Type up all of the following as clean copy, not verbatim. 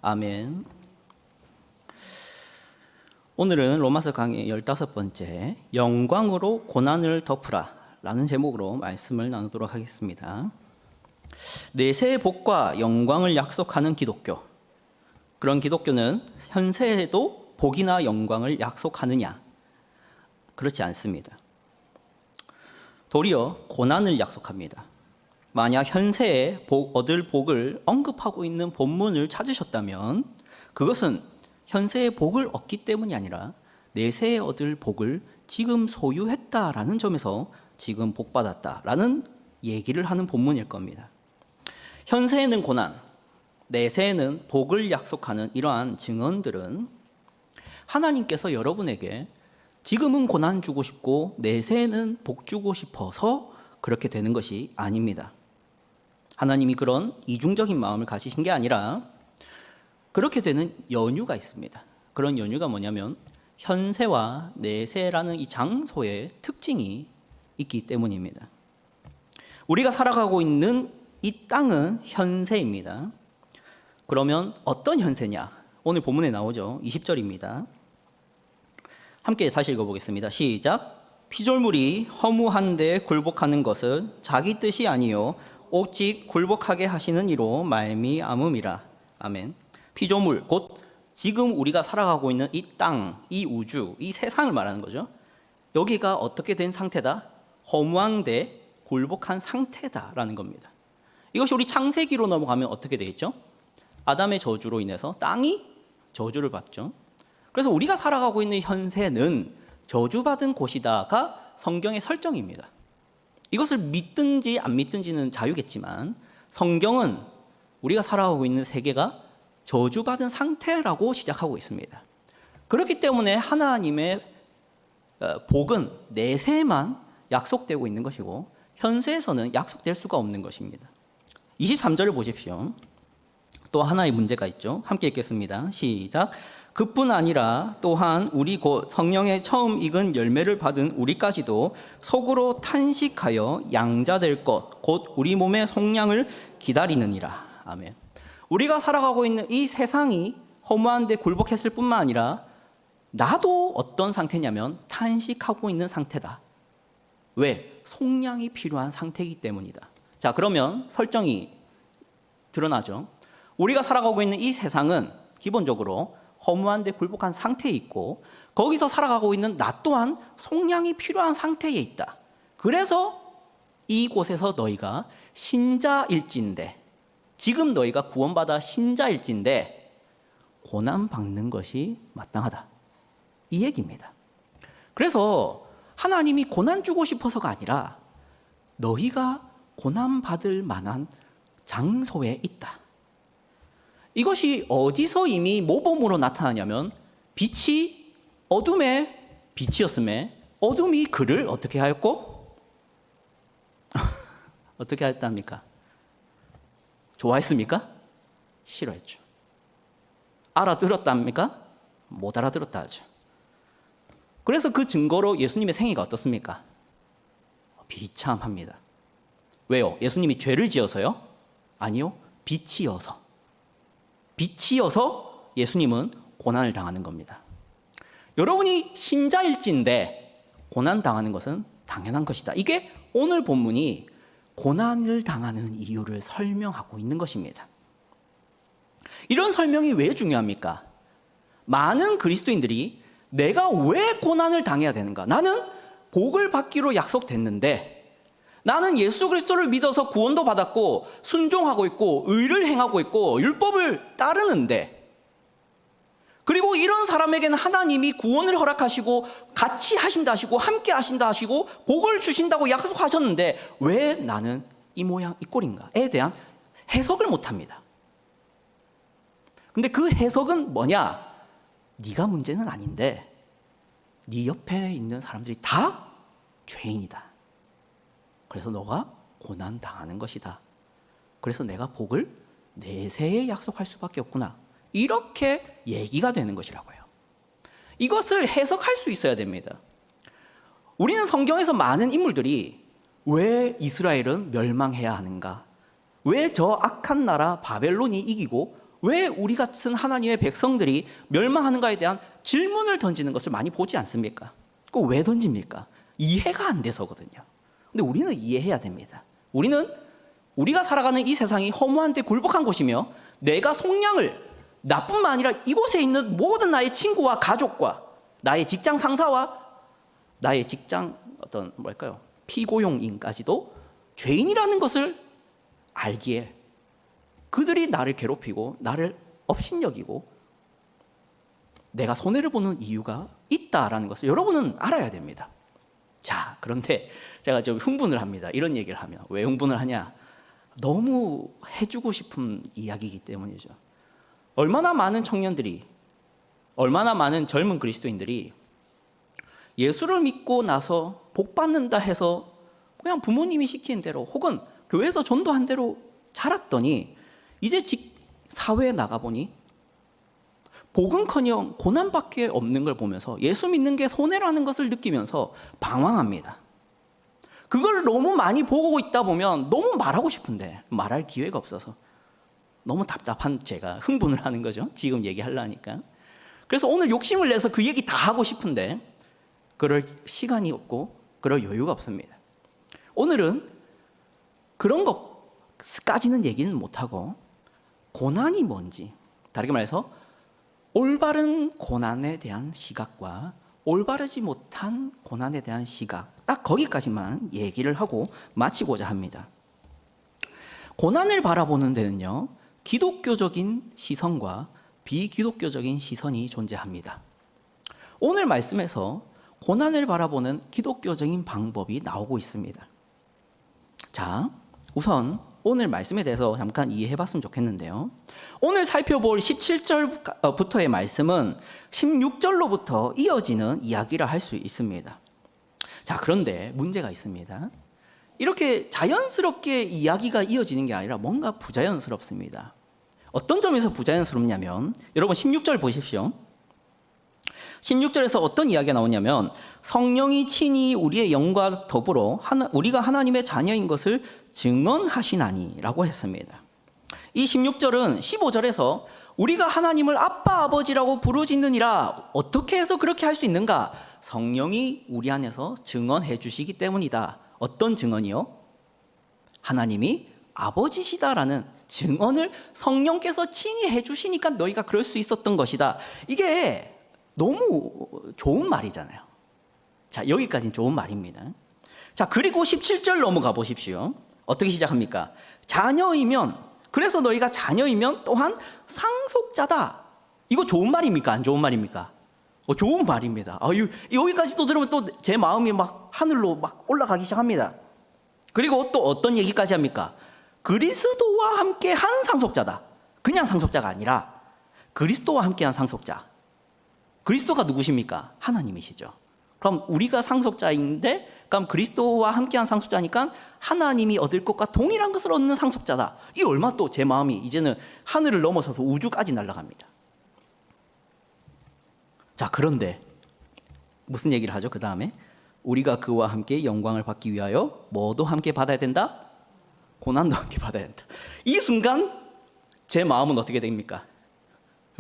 아멘. 오늘은 로마서 강의 15번째 영광으로 고난을 덮으라 라는 제목으로 말씀을 나누도록 하겠습니다. 내세의 복과 영광을 약속하는 기독교, 그런 기독교는 현세에도 복이나 영광을 약속하느냐? 그렇지 않습니다. 도리어 고난을 약속합니다. 만약 현세에 얻을 복을 언급하고 있는 본문을 찾으셨다면 그것은 현세의 복을 얻기 때문이 아니라 내세에 얻을 복을 지금 소유했다라는 점에서 지금 복받았다라는 얘기를 하는 본문일 겁니다. 현세에는 고난, 내세에는 복을 약속하는 이러한 증언들은 하나님께서 여러분에게 지금은 고난 주고 싶고 내세에는 복 주고 싶어서 그렇게 되는 것이 아닙니다. 하나님이 그런 이중적인 마음을 가지신 게 아니라 그렇게 되는 연유가 있습니다. 그런 연유가 뭐냐면 현세와 내세라는 이 장소의 특징이 있기 때문입니다. 우리가 살아가고 있는 이 땅은 현세입니다. 그러면 어떤 현세냐? 오늘 본문에 나오죠. 20절입니다. 함께 다시 읽어보겠습니다. 시작. 피조물이 허무한데 굴복하는 것은 자기 뜻이 아니요 오직 굴복하게 하시는 이로 말미암음이라. 아멘. 피조물, 곧 지금 우리가 살아가고 있는 이 땅, 이 우주, 이 세상을 말하는 거죠. 여기가 어떻게 된 상태다? 허무한데 굴복한 상태다라는 겁니다. 이것이 우리 창세기로 넘어가면 어떻게 되겠죠? 아담의 저주로 인해서 땅이 저주를 받죠. 그래서 우리가 살아가고 있는 현세는 저주받은 곳이다가 성경의 설정입니다. 이것을 믿든지 안 믿든지는 자유겠지만 성경은 우리가 살아가고 있는 세계가 저주받은 상태라고 시작하고 있습니다. 그렇기 때문에 하나님의 복은 내세에만 약속되고 있는 것이고 현세에서는 약속될 수가 없는 것입니다. 23절을 보십시오. 또 하나의 문제가 있죠. 함께 읽겠습니다. 시작. 그뿐 아니라 또한 우리 곧 성령의 처음 익은 열매를 받은 우리까지도 속으로 탄식하여 양자될 것 곧 우리 몸의 속량을 기다리느니라. 아멘. 우리가 살아가고 있는 이 세상이 허무한데 굴복했을 뿐만 아니라 나도 어떤 상태냐면 탄식하고 있는 상태다. 왜? 속량이 필요한 상태이기 때문이다. 자, 그러면 설정이 드러나죠. 우리가 살아가고 있는 이 세상은 기본적으로 허무한데 굴복한 상태에 있고 거기서 살아가고 있는 나 또한 속량이 필요한 상태에 있다. 그래서 이곳에서 너희가 신자일진데 지금 너희가 구원받아 신자일진데 고난받는 것이 마땅하다. 이 얘기입니다. 그래서 하나님이 고난 주고 싶어서가 아니라 너희가 고난받을 만한 장소에 있다. 이것이 어디서 이미 모범으로 나타나냐면 빛이 어둠의 빛이었음에 어둠이 그를 어떻게 하였고 어떻게 하였답니까? 좋아했습니까? 싫어했죠. 알아들었답니까? 못 알아들었다 하죠. 그래서 그 증거로 예수님의 생애가 어떻습니까? 비참합니다. 왜요? 예수님이 죄를 지어서요? 아니요. 빛이어서. 빛이어서 예수님은 고난을 당하는 겁니다. 여러분이 신자일진데 고난당하는 것은 당연한 것이다. 이게 오늘 본문이 고난을 당하는 이유를 설명하고 있는 것입니다. 이런 설명이 왜 중요합니까? 많은 그리스도인들이 내가 왜 고난을 당해야 되는가? 나는 복을 받기로 약속됐는데 나는 예수 그리스도를 믿어서 구원도 받았고 순종하고 있고 의를 행하고 있고 율법을 따르는데 그리고 이런 사람에게는 하나님이 구원을 허락하시고 같이 하신다 하시고 함께 하신다 하시고 복을 주신다고 약속하셨는데 왜 나는 이 모양 이 꼴인가에 대한 해석을 못합니다. 근데 그 해석은 뭐냐? 네가 문제는 아닌데 네 옆에 있는 사람들이 다 죄인이다. 그래서 너가 고난 당하는 것이다. 그래서 내가 복을 내세에 약속할 수밖에 없구나. 이렇게 얘기가 되는 것이라고요. 이것을 해석할 수 있어야 됩니다. 우리는 성경에서 많은 인물들이 왜 이스라엘은 멸망해야 하는가? 왜 저 악한 나라 바벨론이 이기고 왜 우리 같은 하나님의 백성들이 멸망하는가에 대한 질문을 던지는 것을 많이 보지 않습니까? 그 왜 던집니까? 이해가 안 돼서거든요. 근데 우리는 이해해야 됩니다. 우리가 살아가는 이 세상이 허무한 데 굴복한 곳이며 내가 속량을 나뿐만 아니라 이곳에 있는 모든 나의 친구와 가족과 나의 직장 상사와 나의 직장 피고용인까지도 죄인이라는 것을 알기에 그들이 나를 괴롭히고 나를 업신여기고 내가 손해를 보는 이유가 있다라는 것을 여러분은 알아야 됩니다. 자, 그런데 제가 좀 흥분을 합니다. 이런 얘기를 하면. 왜 흥분을 하냐? 너무 해주고 싶은 이야기이기 때문이죠. 얼마나 많은 청년들이, 얼마나 많은 젊은 그리스도인들이 예수를 믿고 나서 복 받는다 해서 그냥 부모님이 시키는 대로 혹은 교회에서 전도한 대로 자랐더니 이제 사회에 나가보니 복음커녕 고난밖에 없는 걸 보면서 예수 믿는 게 손해라는 것을 느끼면서 방황합니다. 그걸 너무 많이 보고 있다 보면 너무 말하고 싶은데 말할 기회가 없어서 너무 답답한 제가 흥분을 하는 거죠. 지금 얘기하려니까. 그래서 오늘 욕심을 내서 그 얘기 다 하고 싶은데 그럴 시간이 없고 그럴 여유가 없습니다. 오늘은 그런 것까지는 얘기는 못하고 고난이 뭔지, 다르게 말해서 올바른 고난에 대한 시각과 올바르지 못한 고난에 대한 시각, 딱 거기까지만 얘기를 하고 마치고자 합니다. 고난을 바라보는 데는요, 기독교적인 시선과 비기독교적인 시선이 존재합니다. 오늘 말씀에서 고난을 바라보는 기독교적인 방법이 나오고 있습니다. 자, 우선 오늘 말씀에 대해서 잠깐 이해해 봤으면 좋겠는데요. 오늘 살펴볼 17절부터의 말씀은 16절로부터 이어지는 이야기라 할 수 있습니다. 자, 그런데 문제가 있습니다. 이렇게 자연스럽게 이야기가 이어지는 게 아니라 뭔가 부자연스럽습니다. 어떤 점에서 부자연스럽냐면, 여러분 16절 보십시오. 16절에서 어떤 이야기가 나오냐면 성령이 친히 우리의 영과 더불어 우리가 하나님의 자녀인 것을 증언하시나니 라고 했습니다. 이 16절은 15절에서 우리가 하나님을 아빠 아버지라고 부르짖느니라 어떻게 해서 그렇게 할 수 있는가? 성령이 우리 안에서 증언해 주시기 때문이다. 어떤 증언이요? 하나님이 아버지시다라는 증언을 성령께서 친히 해 주시니까 너희가 그럴 수 있었던 것이다. 이게 너무 좋은 말이잖아요. 자, 여기까지는 좋은 말입니다. 자, 그리고 17절 넘어가 보십시오. 어떻게 시작합니까? 자녀이면, 그래서 너희가 자녀이면 또한 상속자다. 이거 좋은 말입니까? 안 좋은 말입니까? 좋은 말입니다. 여기까지 또 들으면 또 제 마음이 막 하늘로 막 올라가기 시작합니다. 그리고 또 어떤 얘기까지 합니까? 그리스도와 함께 한 상속자다. 그냥 상속자가 아니라 그리스도와 함께 한 상속자. 그리스도가 누구십니까? 하나님이시죠. 그럼 우리가 상속자인데, 그럼 그리스도와 함께한 상속자니까 하나님이 얻을 것과 동일한 것을 얻는 상속자다. 이 얼마 또 제 마음이 이제는 하늘을 넘어서서 우주까지 날아갑니다. 자, 그런데 무슨 얘기를 하죠? 그 다음에 우리가 그와 함께 영광을 받기 위하여 뭐도 함께 받아야 된다? 고난도 함께 받아야 된다. 이 순간 제 마음은 어떻게 됩니까?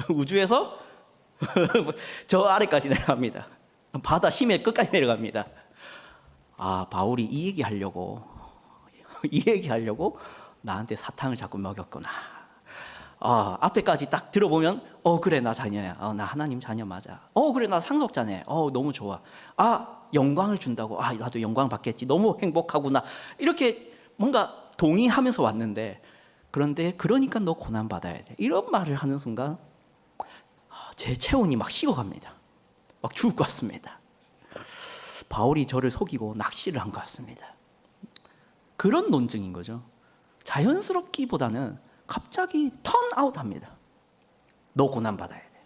우주에서 저 아래까지 내려갑니다. 바다 심해 끝까지 내려갑니다. 아, 바울이 이 얘기하려고 나한테 사탕을 자꾸 먹였구나. 아, 앞에까지 딱 들어보면 그래 나 자녀야. 나 하나님 자녀 맞아. 그래 나 상속자네. 너무 좋아. 아, 영광을 준다고. 아, 나도 영광 받겠지. 너무 행복하구나. 이렇게 뭔가 동의하면서 왔는데, 그런데 그러니까 너 고난 받아야 돼. 이런 말을 하는 순간 제 체온이 막 식어갑니다. 막 죽을 것 같습니다. 바울이 저를 속이고 낚시를 한 것 같습니다. 그런 논증인 거죠. 자연스럽기보다는 갑자기 턴아웃 합니다. 너 고난받아야 돼.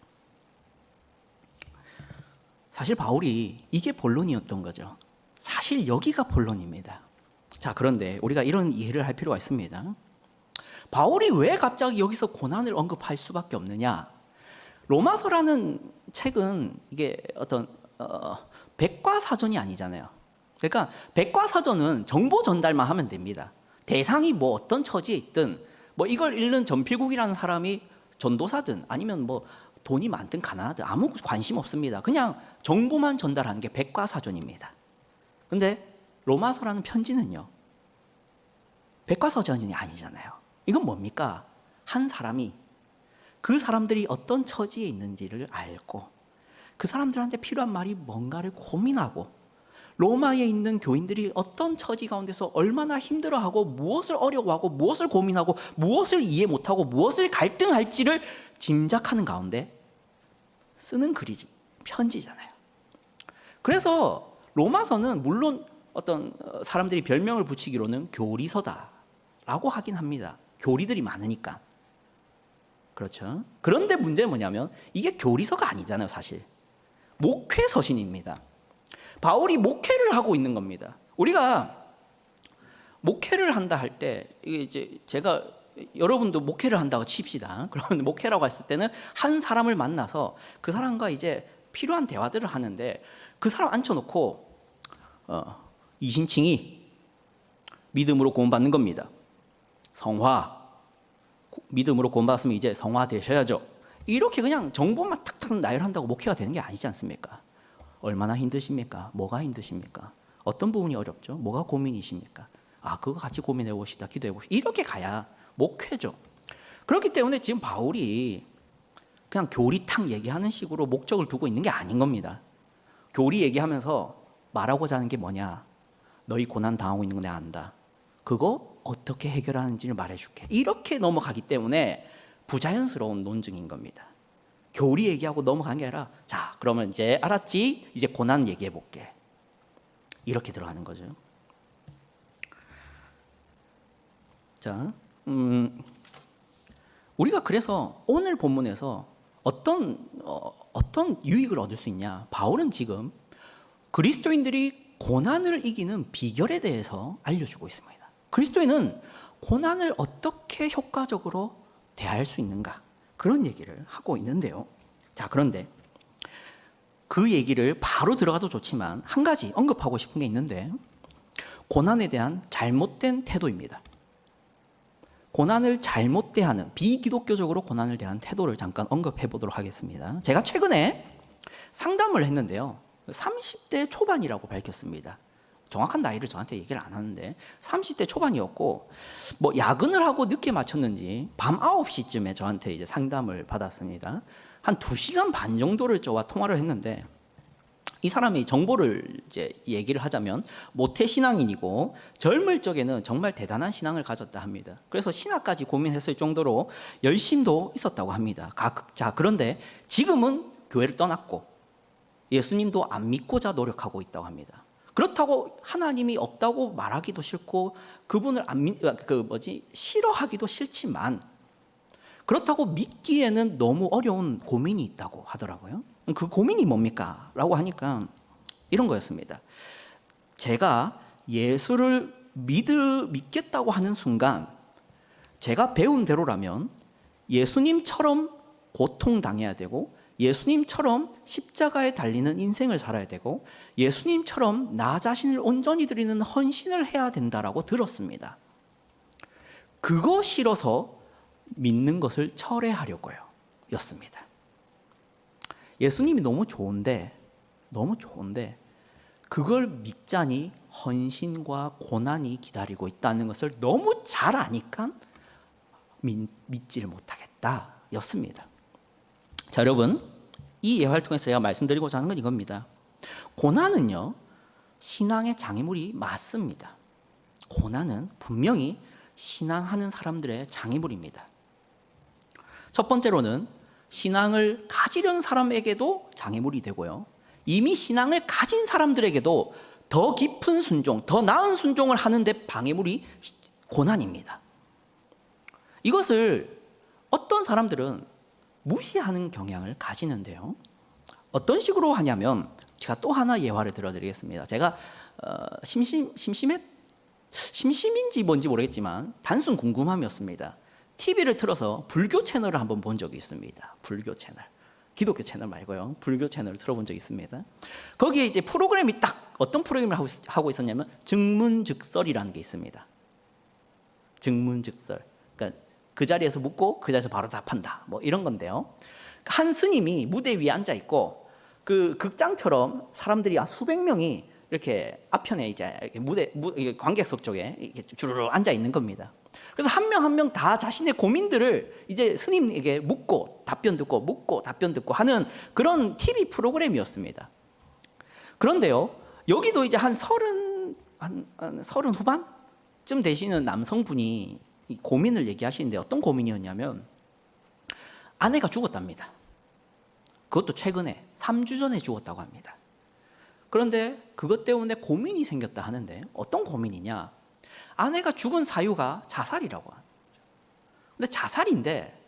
사실 바울이 이게 본론이었던 거죠. 사실 여기가 본론입니다. 자, 그런데 우리가 이런 이해를 할 필요가 있습니다. 바울이 왜 갑자기 여기서 고난을 언급할 수밖에 없느냐? 로마서라는 책은 이게 어떤 백과사전이 아니잖아요. 그러니까 백과사전은 정보 전달만 하면 됩니다. 대상이 뭐 어떤 처지에 있든 뭐 이걸 읽는 전필국이라는 사람이 전도사든 아니면 뭐 돈이 많든 가난하든 아무 관심 없습니다. 그냥 정보만 전달하는 게 백과사전입니다. 근데 로마서라는 편지는요, 백과사전이 아니잖아요. 이건 뭡니까? 한 사람이 그 사람들이 어떤 처지에 있는지를 알고 그 사람들한테 필요한 말이 뭔가를 고민하고 로마에 있는 교인들이 어떤 처지 가운데서 얼마나 힘들어하고 무엇을 어려워하고 무엇을 고민하고 무엇을 이해 못하고 무엇을 갈등할지를 짐작하는 가운데 쓰는 글이지 편지잖아요. 그래서 로마서는 물론 어떤 사람들이 별명을 붙이기로는 교리서다라고 하긴 합니다. 교리들이 많으니까. 그렇죠. 그런데 문제는 뭐냐면 이게 교리서가 아니잖아요, 사실. 목회서신입니다. 바울이 목회를 하고 있는 겁니다. 우리가 목회를 한다 할 때 이게 이제 제가 여러분도 목회를 한다고 칩시다. 그러면 목회라고 했을 때는 한 사람을 만나서 그 사람과 이제 필요한 대화들을 하는데 그 사람 앉혀놓고 이신칭이 믿음으로 구원받는 겁니다. 성화, 믿음으로 구원받았으면 이제 성화 되셔야죠. 이렇게 그냥 정보만 탁탁 나열한다고 목회가 되는 게 아니지 않습니까? 얼마나 힘드십니까? 뭐가 힘드십니까? 어떤 부분이 어렵죠? 뭐가 고민이십니까? 그거 같이 고민해 봅시다. 기도해 봅시다. 이렇게 가야 목회죠. 그렇기 때문에 지금 바울이 그냥 교리탕 얘기하는 식으로 목적을 두고 있는 게 아닌 겁니다. 교리 얘기하면서 말하고자 하는 게 뭐냐? 너희 고난 당하고 있는 거 내가 안다. 그거 어떻게 해결하는지를 말해줄게. 이렇게 넘어가기 때문에 부자연스러운 논증인 겁니다. 교리 얘기하고 넘어간 게 아니라 자, 그러면 이제 알았지? 이제 고난 얘기해 볼게. 이렇게 들어가는 거죠. 자, 우리가 그래서 오늘 본문에서 어떤 유익을 얻을 수 있냐? 바울은 지금 그리스도인들이 고난을 이기는 비결에 대해서 알려주고 있습니다. 그리스도인은 고난을 어떻게 효과적으로 대할 수 있는가? 그런 얘기를 하고 있는데요. 자, 그런데 그 얘기를 바로 들어가도 좋지만 한 가지 언급하고 싶은 게 있는데 고난에 대한 잘못된 태도입니다. 고난을 잘못 대하는 비기독교적으로 고난을 대한 태도를 잠깐 언급해 보도록 하겠습니다. 제가 최근에 상담을 했는데요. 30대 초반이라고 밝혔습니다. 정확한 나이를 저한테 얘기를 안 하는데 30대 초반이었고 뭐 야근을 하고 늦게 마쳤는지 밤 9시쯤에 저한테 이제 상담을 받았습니다. 한 2시간 반 정도를 저와 통화를 했는데 이 사람이 정보를 이제 얘기를 하자면 모태 신앙인이고 젊을 적에는 정말 대단한 신앙을 가졌다 합니다. 그래서 신학까지 고민했을 정도로 열심도 있었다고 합니다. 자, 그런데 지금은 교회를 떠났고 예수님도 안 믿고자 노력하고 있다고 합니다. 그렇다고 하나님이 없다고 말하기도 싫고 그분을 싫어하기도 싫지만 그렇다고 믿기에는 너무 어려운 고민이 있다고 하더라고요. 그 고민이 뭡니까? 라고 하니까 이런 거였습니다. 제가 예수를 믿겠다고 하는 순간 제가 배운 대로라면 예수님처럼 고통당해야 되고 예수님처럼 십자가에 달리는 인생을 살아야 되고 예수님처럼 나 자신을 온전히 드리는 헌신을 해야 된다라고 들었습니다. 그거 싫어서 믿는 것을 철회하려고요 였습니다. 예수님이 너무 좋은데 그걸 믿자니 헌신과 고난이 기다리고 있다는 것을 너무 잘 아니까 믿지를 못하겠다 였습니다. 자, 여러분, 이 예화를 통해서 제가 말씀드리고자 하는 건 이겁니다. 고난은요 신앙의 장애물이 맞습니다. 고난은 분명히 신앙하는 사람들의 장애물입니다. 첫 번째로는 신앙을 가지려는 사람에게도 장애물이 되고요, 이미 신앙을 가진 사람들에게도 더 깊은 순종, 더 나은 순종을 하는데 방해물이 고난입니다. 이것을 어떤 사람들은 무시하는 경향을 가지는데요. 어떤 식으로 하냐면 제가 또 하나 예화를 들어드리겠습니다. 제가 심심인지 뭔지 모르겠지만 단순 궁금함이었습니다. TV를 틀어서 불교 채널을 한번 본 적이 있습니다. 불교 채널. 기독교 채널 말고요. 불교 채널을 틀어본 적이 있습니다. 거기에 이제 프로그램이 딱 어떤 프로그램을 하고 있었냐면 증문즉설이라는 게 있습니다. 증문즉설. 그러니까 그 자리에서 묻고 그 자리에서 바로 답한다. 뭐 이런 건데요. 한 스님이 무대 위에 앉아 있고 그 극장처럼 사람들이 한 수백 명이 이렇게 앞편에 이제 무대 관객석 쪽에 이렇게 주르르 앉아 있는 겁니다. 그래서 한 명 한 명 다 자신의 고민들을 이제 스님에게 묻고 답변 듣고 묻고 답변 듣고 하는 그런 TV 프로그램이었습니다. 그런데요, 여기도 이제 한 서른 후반쯤 되시는 남성분이 이 고민을 얘기하시는데 어떤 고민이었냐면 아내가 죽었답니다. 그것도 최근에 3주 전에 죽었다고 합니다. 그런데 그것 때문에 고민이 생겼다 하는데 어떤 고민이냐? 아내가 죽은 사유가 자살이라고 합니다. 근데 자살인데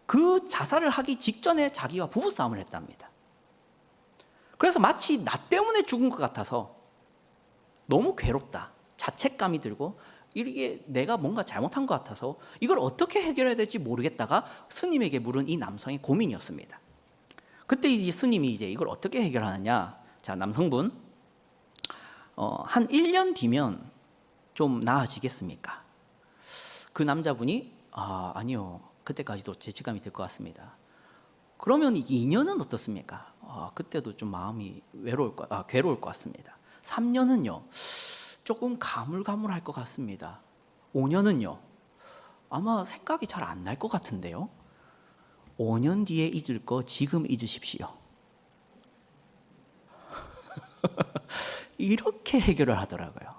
그 자살을 하기 직전에 자기와 부부싸움을 했답니다. 그래서 마치 나 때문에 죽은 것 같아서 너무 괴롭다, 자책감이 들고 이게 내가 뭔가 잘못한 것 같아서 이걸 어떻게 해결해야 될지 모르겠다가 스님에게 물은 이 남성의 고민이었습니다. 그때 이 스님이 이제 이걸 어떻게 해결하느냐? 자, 남성분, 한 1년 뒤면 좀 나아지겠습니까? 그 남자분이 아니요, 그때까지도 죄책감이 들 것 같습니다. 그러면 2년은 어떻습니까? 그때도 좀 마음이 괴로울 것 같습니다. 3년은요, 조금 가물가물할 것 같습니다. 5년은요, 아마 생각이 잘 안 날 것 같은데요. 5년 뒤에 잊을 거 지금 잊으십시오. 이렇게 해결을 하더라고요.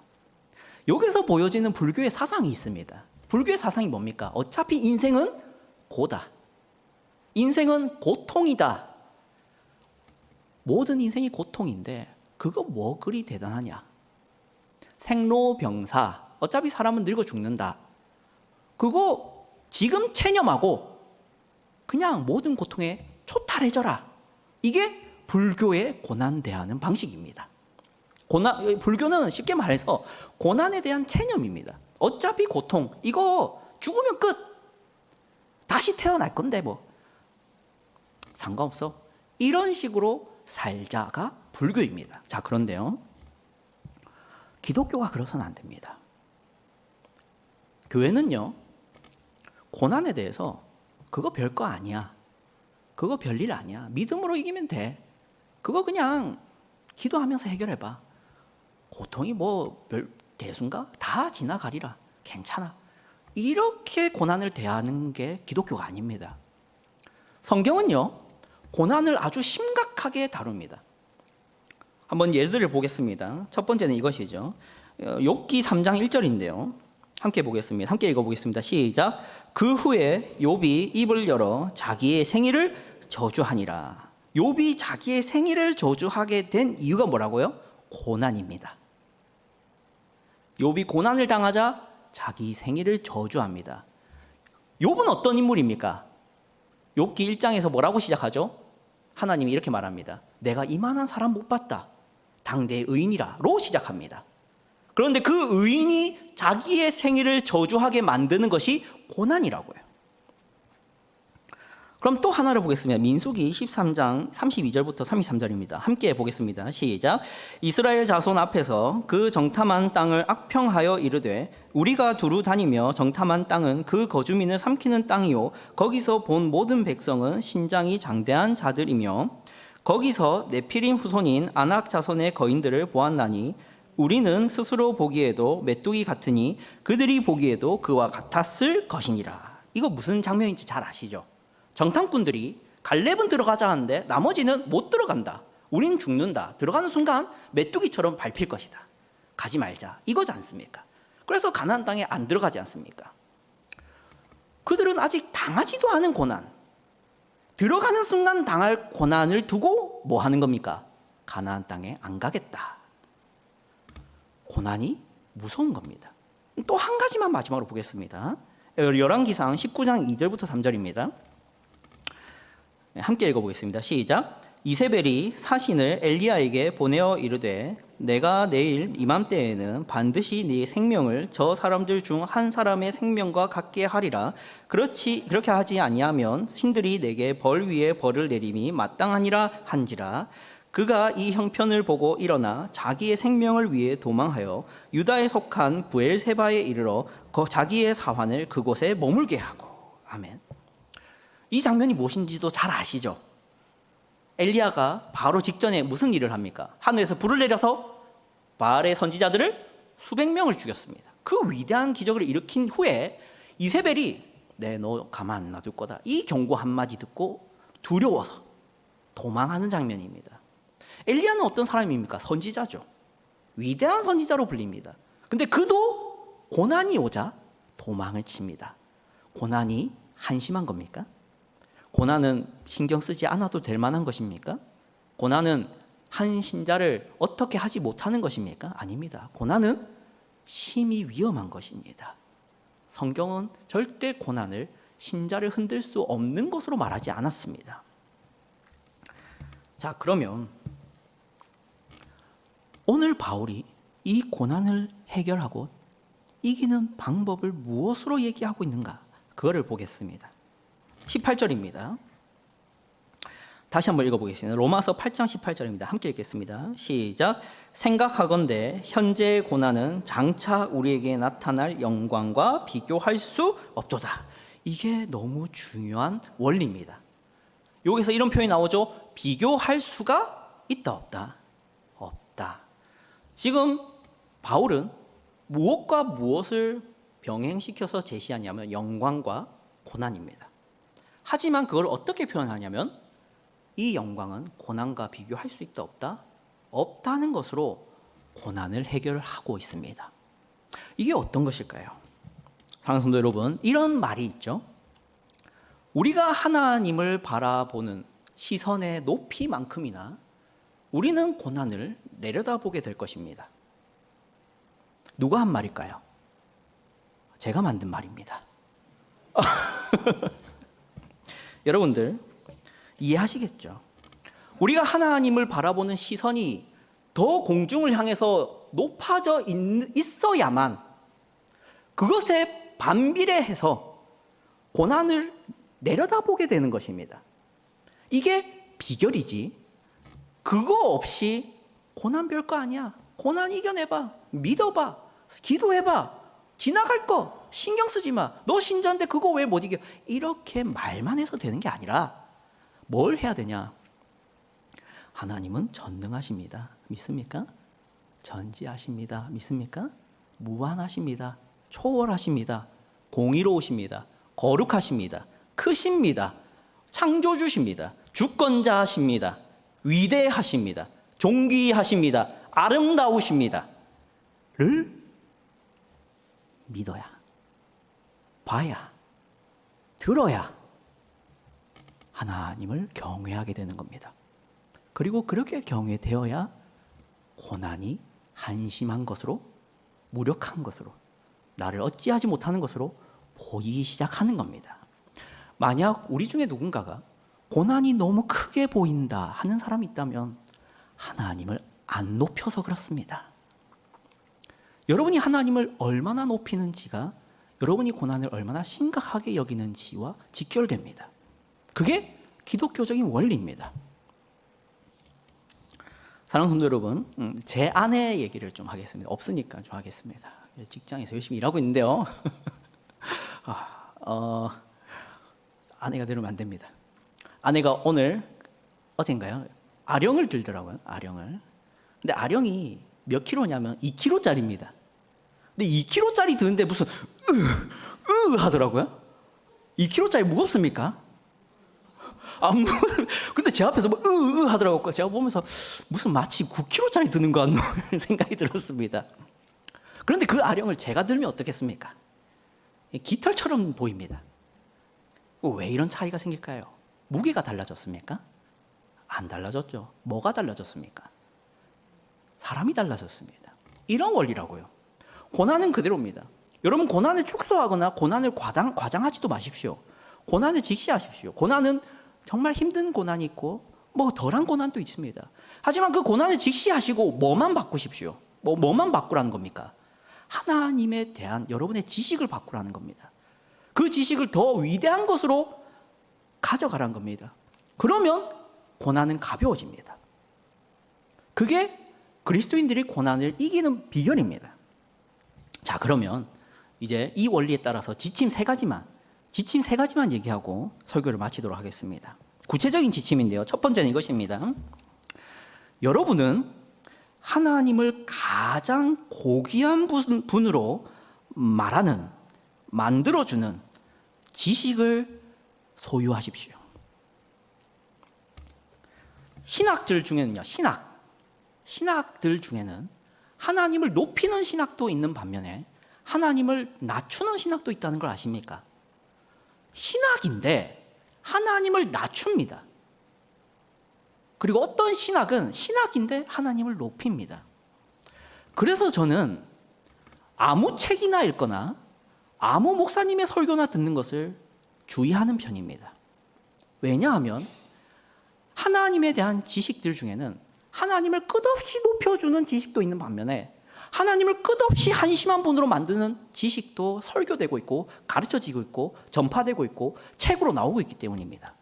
여기서 보여지는 불교의 사상이 있습니다. 불교의 사상이 뭡니까? 어차피 인생은 고다. 인생은 고통이다. 모든 인생이 고통인데 그거 뭐 그리 대단하냐? 생로병사, 어차피 사람은 늙어 죽는다. 그거 지금 체념하고 그냥 모든 고통에 초탈해져라. 이게 불교의 고난 대하는 방식입니다. 불교는 쉽게 말해서 고난에 대한 체념입니다. 어차피 고통, 이거 죽으면 끝. 다시 태어날 건데 뭐 상관없어. 이런 식으로 살자가 불교입니다. 자, 그런데요, 기독교가 그러서는 안 됩니다. 교회는요, 고난에 대해서 그거 별거 아니야, 그거 별일 아니야, 믿음으로 이기면 돼, 그거 그냥 기도하면서 해결해봐, 고통이 뭐 별 대수인가? 다 지나가리라, 괜찮아, 이렇게 고난을 대하는 게 기독교가 아닙니다. 성경은요, 고난을 아주 심각하게 다룹니다. 한번 예들을 보겠습니다. 첫 번째는 이것이죠. 욥기 3장 1절인데요. 함께 보겠습니다. 함께 읽어보겠습니다. 시작. 그 후에 욥이 입을 열어 자기의 생일을 저주하니라. 욥이 자기의 생일을 저주하게 된 이유가 뭐라고요? 고난입니다. 욥이 고난을 당하자 자기 생일을 저주합니다. 욥은 어떤 인물입니까? 욥기 1장에서 뭐라고 시작하죠? 하나님이 이렇게 말합니다. 내가 이만한 사람 못 봤다. 당대의 의인이라로 시작합니다. 그런데 그 의인이 자기의 생일을 저주하게 만드는 것이 고난이라고요. 그럼 또 하나를 보겠습니다. 민수기 13장 32절부터 33절입니다. 함께 보겠습니다. 시작. 이스라엘 자손 앞에서 그 정탐한 땅을 악평하여 이르되 우리가 두루 다니며 정탐한 땅은 그 거주민을 삼키는 땅이요 거기서 본 모든 백성은 신장이 장대한 자들이며 거기서 네피림 후손인 아낙 자손의 거인들을 보았나니 우리는 스스로 보기에도 메뚜기 같으니 그들이 보기에도 그와 같았을 것이니라. 이거 무슨 장면인지 잘 아시죠? 정탐꾼들이 갈렙은 들어가자 하는데 나머지는 못 들어간다, 우린 죽는다, 들어가는 순간 메뚜기처럼 밟힐 것이다, 가지 말자, 이거지 않습니까? 그래서 가나안 땅에 안 들어가지 않습니까? 그들은 아직 당하지도 않은 고난, 들어가는 순간 당할 고난을 두고 뭐 하는 겁니까? 가나안 땅에 안 가겠다. 고난이 무서운 겁니다. 또 한 가지만 마지막으로 보겠습니다. 열왕기상 19장 2절부터 3절입니다. 함께 읽어보겠습니다. 시작. 이세벨이 사신을 엘리야에게 보내어 이르되 내가 내일 이맘때에는 반드시 네 생명을 저 사람들 중 한 사람의 생명과 같게 하리라. 그렇게 하지 아니하면 신들이 내게 벌 위에 벌을 내림이 마땅하니라 한지라. 그가 이 형편을 보고 일어나 자기의 생명을 위해 도망하여 유다에 속한 브엘세바에 이르러 자기의 사환을 그곳에 머물게 하고. 아멘. 이 장면이 무엇인지도 잘 아시죠? 엘리야가 바로 직전에 무슨 일을 합니까? 하늘에서 불을 내려서 바알의 선지자들을 수백 명을 죽였습니다. 그 위대한 기적을 일으킨 후에 이세벨이 너 가만 안 놔둘 거다, 이 경고 한마디 듣고 두려워서 도망하는 장면입니다. 엘리야는 어떤 사람입니까? 선지자죠. 위대한 선지자로 불립니다. 근데 그도 고난이 오자 도망을 칩니다. 고난이 한심한 겁니까? 고난은 신경 쓰지 않아도 될 만한 것입니까? 고난은 한 신자를 어떻게 하지 못하는 것입니까? 아닙니다. 고난은 심히 위험한 것입니다. 성경은 절대 고난을 신자를 흔들 수 없는 것으로 말하지 않았습니다. 자, 그러면 오늘 바울이 이 고난을 해결하고 이기는 방법을 무엇으로 얘기하고 있는가? 그거를 보겠습니다. 18절입니다. 다시 한번 읽어보겠습니다. 로마서 8장 18절입니다. 함께 읽겠습니다. 시작. 생각하건대 현재의 고난은 장차 우리에게 나타날 영광과 비교할 수 없도다. 이게 너무 중요한 원리입니다. 여기서 이런 표현이 나오죠. 비교할 수가 있다 없다? 없다. 지금 바울은 무엇과 무엇을 병행시켜서 제시하냐면 영광과 고난입니다. 하지만 그걸 어떻게 표현하냐면 이 영광은 고난과 비교할 수 있다 없다? 없다는 것으로 고난을 해결하고 있습니다. 이게 어떤 것일까요? 사랑하는 성도 여러분, 이런 말이 있죠. 우리가 하나님을 바라보는 시선의 높이만큼이나 우리는 고난을 내려다보게 될 것입니다. 누가 한 말일까요? 제가 만든 말입니다. 여러분들 이해하시겠죠? 우리가 하나님을 바라보는 시선이 더 공중을 향해서 높아져 있어야만 그것에 반비례해서 고난을 내려다보게 되는 것입니다. 이게 비결이지, 그거 없이 고난 별거 아니야, 고난 이겨내봐, 믿어봐, 기도해봐, 지나갈 거 신경 쓰지 마, 너 신자인데 그거 왜 못 이겨, 이렇게 말만 해서 되는 게 아니라 뭘 해야 되냐? 하나님은 전능하십니다. 믿습니까? 전지하십니다. 믿습니까? 무한하십니다. 초월하십니다. 공의로우십니다. 거룩하십니다. 크십니다. 창조주십니다. 주권자하십니다. 위대하십니다. 존귀하십니다. 아름다우십니다. 를 믿어야, 봐야, 들어야 하나님을 경외하게 되는 겁니다. 그리고 그렇게 경외되어야 고난이 한심한 것으로, 무력한 것으로, 나를 어찌하지 못하는 것으로 보이기 시작하는 겁니다. 만약 우리 중에 누군가가 고난이 너무 크게 보인다 하는 사람이 있다면 하나님을 안 높여서 그렇습니다. 여러분이 하나님을 얼마나 높이는지가 여러분이 고난을 얼마나 심각하게 여기는지와 직결됩니다. 그게 기독교적인 원리입니다. 사랑하는 성도 여러분, 제 아내 얘기를 좀 하겠습니다. 없으니까 좀 하겠습니다. 직장에서 열심히 일하고 있는데요. 아내가 들으면 안 됩니다. 아내가 어젠가요? 아령을 들더라고요. 아령을. 근데 아령이 몇 킬로냐면 2킬로짜리입니다. 근데 2킬로짜리 드는데 무슨 하더라고요. 2킬로짜리 무겁습니까? 근데 제 앞에서 하더라고요. 제가 보면서 무슨 마치 9킬로짜리 드는 것 같은 생각이 들었습니다. 그런데 그 아령을 제가 들면 어떻겠습니까? 깃털처럼 보입니다. 왜 이런 차이가 생길까요? 무게가 달라졌습니까? 안 달라졌죠. 뭐가 달라졌습니까? 사람이 달라졌습니다. 이런 원리라고요. 고난은 그대로입니다. 여러분, 고난을 축소하거나 고난을 과장하지도 마십시오. 고난을 직시하십시오. 고난은 정말 힘든 고난이 있고 뭐 덜한 고난도 있습니다. 하지만 그 고난을 직시하시고 뭐만 바꾸십시오. 뭐만 바꾸라는 겁니까? 하나님에 대한 여러분의 지식을 바꾸라는 겁니다. 그 지식을 더 위대한 것으로 가져가라는 겁니다. 그러면 고난은 가벼워집니다. 그게 그리스도인들이 고난을 이기는 비결입니다. 자, 그러면 이제 이 원리에 따라서 지침 세 가지만 얘기하고 설교를 마치도록 하겠습니다. 구체적인 지침인데요. 첫 번째는 이것입니다. 여러분은 하나님을 가장 고귀한 분으로 만들어주는 지식을 소유하십시오. 신학들 중에는요, 신학들 중에는 하나님을 높이는 신학도 있는 반면에 하나님을 낮추는 신학도 있다는 걸 아십니까? 신학인데 하나님을 낮춥니다. 그리고 어떤 신학은 신학인데 하나님을 높입니다. 그래서 저는 아무 책이나 읽거나 아무 목사님의 설교나 듣는 것을 주의하는 편입니다. 왜냐하면 하나님에 대한 지식들 중에는 하나님을 끝없이 높여주는 지식도 있는 반면에 하나님을 끝없이 한심한 분으로 만드는 지식도 설교되고 있고 가르쳐지고 있고 전파되고 있고 책으로 나오고 있기 때문입니다.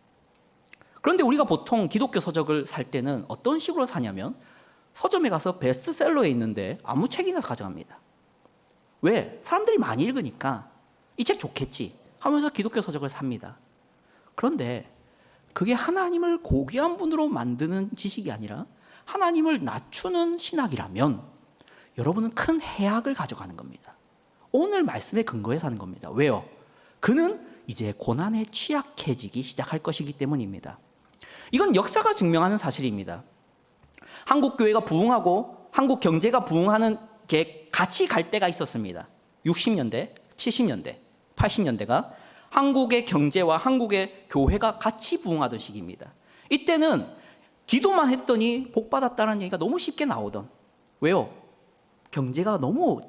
그런데 우리가 보통 기독교 서적을 살 때는 어떤 식으로 사냐면 서점에 가서 베스트셀러에 있는데 아무 책이나 가져갑니다. 왜? 사람들이 많이 읽으니까 이 책 좋겠지 하면서 기독교 서적을 삽니다. 그런데 그게 하나님을 고귀한 분으로 만드는 지식이 아니라 하나님을 낮추는 신학이라면 여러분은 큰 해악을 가져가는 겁니다. 오늘 말씀에 근거해서 하는 겁니다. 왜요? 그는 이제 고난에 취약해지기 시작할 것이기 때문입니다. 이건 역사가 증명하는 사실입니다. 한국 교회가 부흥하고 한국 경제가 부흥하는 게 같이 갈 때가 있었습니다. 60년대, 70년대, 80년대가 한국의 경제와 한국의 교회가 같이 부흥하던 시기입니다. 이때는 기도만 했더니 복 받았다는 얘기가 너무 쉽게 나오던. 왜요? 경제가 너무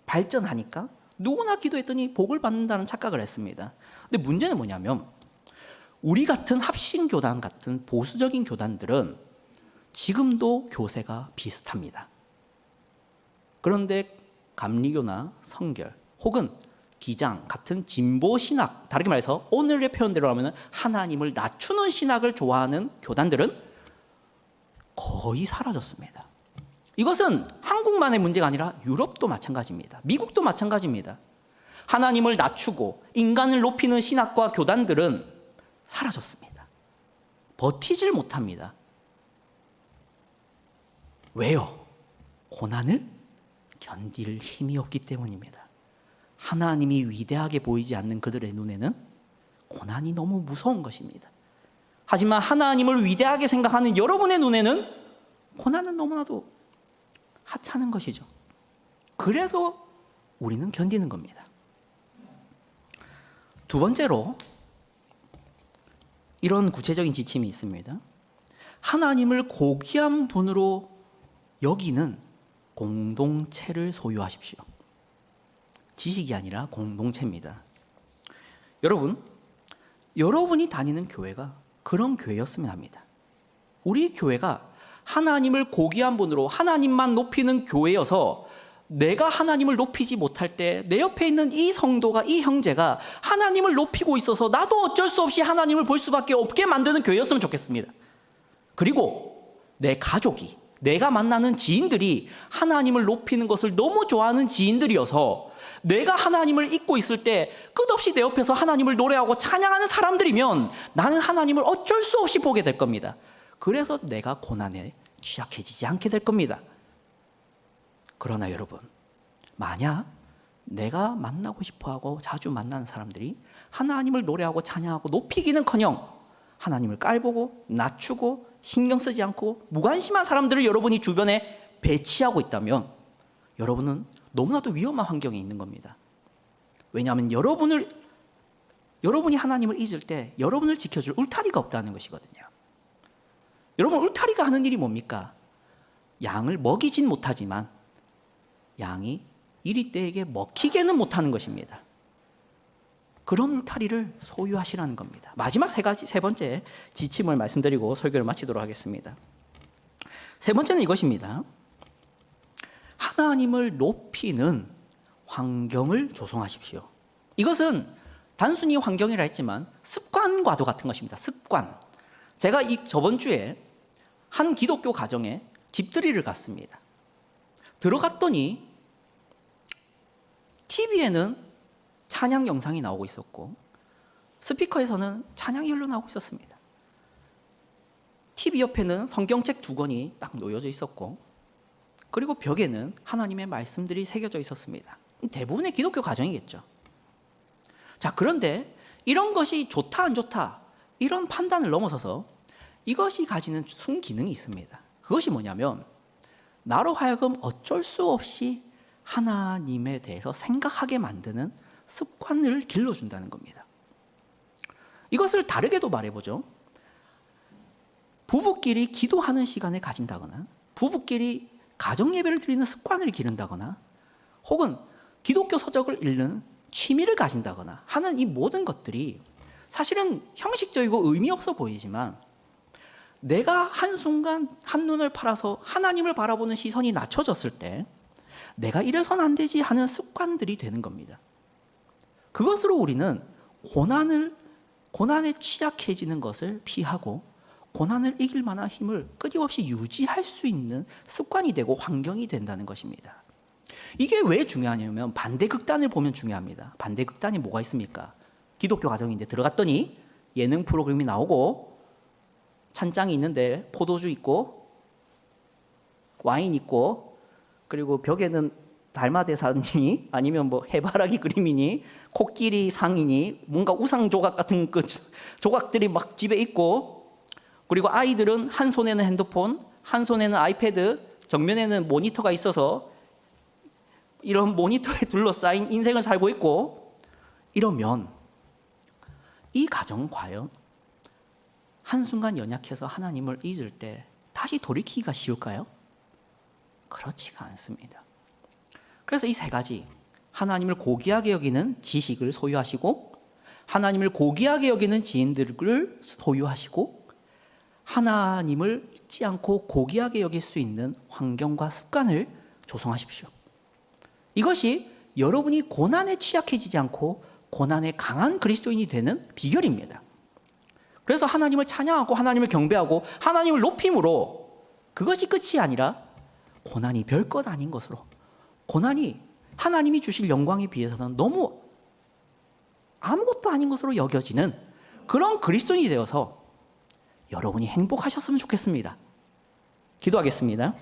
발전하니까 누구나 기도했더니 복을 받는다는 착각을 했습니다. 근데 문제는 뭐냐면 우리 같은 합신교단 같은 보수적인 교단들은 지금도 교세가 비슷합니다. 그런데 감리교나 성결 혹은 기장 같은 진보 신학, 다르게 말해서 오늘의 표현대로 하면 하나님을 낮추는 신학을 좋아하는 교단들은 거의 사라졌습니다. 이것은 한국만의 문제가 아니라 유럽도 마찬가지입니다. 미국도 마찬가지입니다. 하나님을 낮추고 인간을 높이는 신학과 교단들은 사라졌습니다. 버티질 못합니다. 왜요? 고난을 견딜 힘이 없기 때문입니다. 하나님이 위대하게 보이지 않는 그들의 눈에는 고난이 너무 무서운 것입니다. 하지만 하나님을 위대하게 생각하는 여러분의 눈에는 고난은 너무나도 하찮은 것이죠. 그래서 우리는 견디는 겁니다. 두 번째로 이런 구체적인 지침이 있습니다. 하나님을 고귀한 분으로 여기는 공동체를 소유하십시오. 지식이 아니라 공동체입니다. 여러분이 다니는 교회가 그런 교회였으면 합니다. 우리 교회가 하나님을 고귀한 분으로 하나님만 높이는 교회여서 내가 하나님을 높이지 못할 때 내 옆에 있는 이 성도가, 이 형제가 하나님을 높이고 있어서 나도 어쩔 수 없이 하나님을 볼 수밖에 없게 만드는 교회였으면 좋겠습니다. 그리고 내 가족이, 내가 만나는 지인들이 하나님을 높이는 것을 너무 좋아하는 지인들이어서 내가 하나님을 잊고 있을 때 끝없이 내 옆에서 하나님을 노래하고 찬양하는 사람들이면 나는 하나님을 어쩔 수 없이 보게 될 겁니다. 그래서 내가 고난에 취약해지지 않게 될 겁니다. 그러나 여러분, 만약 내가 만나고 싶어하고 자주 만나는 사람들이 하나님을 노래하고 찬양하고 높이기는커녕 하나님을 깔보고 낮추고 신경 쓰지 않고 무관심한 사람들을 여러분이 주변에 배치하고 있다면 여러분은 너무나도 위험한 환경에 있는 겁니다. 왜냐하면 여러분이 하나님을 잊을 때 여러분을 지켜줄 울타리가 없다는 것이거든요. 여러분, 울타리가 하는 일이 뭡니까? 양을 먹이진 못하지만 양이 이리떼에게 먹히게는 못하는 것입니다. 그런 울타리를 소유하시라는 겁니다. 마지막 세 번째 지침을 말씀드리고 설교를 마치도록 하겠습니다. 세 번째는 이것입니다. 하나님을 높이는 환경을 조성하십시오. 이것은 단순히 환경이라 했지만 습관과도 같은 것입니다. 습관. 제가 저번 주에 한 기독교 가정에 집들이를 갔습니다. 들어갔더니 TV에는 찬양 영상이 나오고 있었고 스피커에서는 찬양이 흘러나오고 있었습니다. TV 옆에는 성경책 2권이 딱 놓여져 있었고 그리고 벽에는 하나님의 말씀들이 새겨져 있었습니다. 대부분의 기독교 가정이겠죠. 자, 그런데 이런 것이 좋다 안 좋다 이런 판단을 넘어서서 이것이 가지는 순기능이 있습니다. 그것이 뭐냐면 나로 하여금 어쩔 수 없이 하나님에 대해서 생각하게 만드는 습관을 길러준다는 겁니다. 이것을 다르게도 말해보죠. 부부끼리 기도하는 시간을 가진다거나 부부끼리 가정예배를 드리는 습관을 기른다거나 혹은 기독교 서적을 읽는 취미를 가진다거나 하는 이 모든 것들이 사실은 형식적이고 의미 없어 보이지만 내가 한순간 한눈을 팔아서 하나님을 바라보는 시선이 낮춰졌을 때 내가 이래선 안 되지 하는 습관들이 되는 겁니다. 그것으로 우리는 고난에 취약해지는 것을 피하고 고난을 이길 만한 힘을 끊임없이 유지할 수 있는 습관이 되고 환경이 된다는 것입니다. 이게 왜 중요하냐면 반대극단을 보면 중요합니다. 반대극단이 뭐가 있습니까? 기독교 가정인데 들어갔더니 예능 프로그램이 나오고 찬장이 있는데 포도주 있고 와인 있고 그리고 벽에는 달마대사니 아니면 뭐 해바라기 그림이니 코끼리 상이니 뭔가 우상 조각 같은 그 조각들이 막 집에 있고 그리고 아이들은 한 손에는 핸드폰, 한 손에는 아이패드, 정면에는 모니터가 있어서 이런 모니터에 둘러싸인 인생을 살고 있고 이러면 이 가정은 과연 한순간 연약해서 하나님을 잊을 때 다시 돌이키기가 쉬울까요? 그렇지가 않습니다. 그래서 이 3가지 하나님을 고귀하게 여기는 지식을 소유하시고 하나님을 고귀하게 여기는 지인들을 소유하시고 하나님을 잊지 않고 고귀하게 여길 수 있는 환경과 습관을 조성하십시오. 이것이 여러분이 고난에 취약해지지 않고 고난에 강한 그리스도인이 되는 비결입니다. 그래서 하나님을 찬양하고 하나님을 경배하고 하나님을 높임으로 그것이 끝이 아니라 고난이 별것 아닌 것으로 고난이 하나님이 주실 영광에 비해서는 너무 아무것도 아닌 것으로 여겨지는 그런 그리스도인이 되어서 여러분이 행복하셨으면 좋겠습니다. 기도하겠습니다.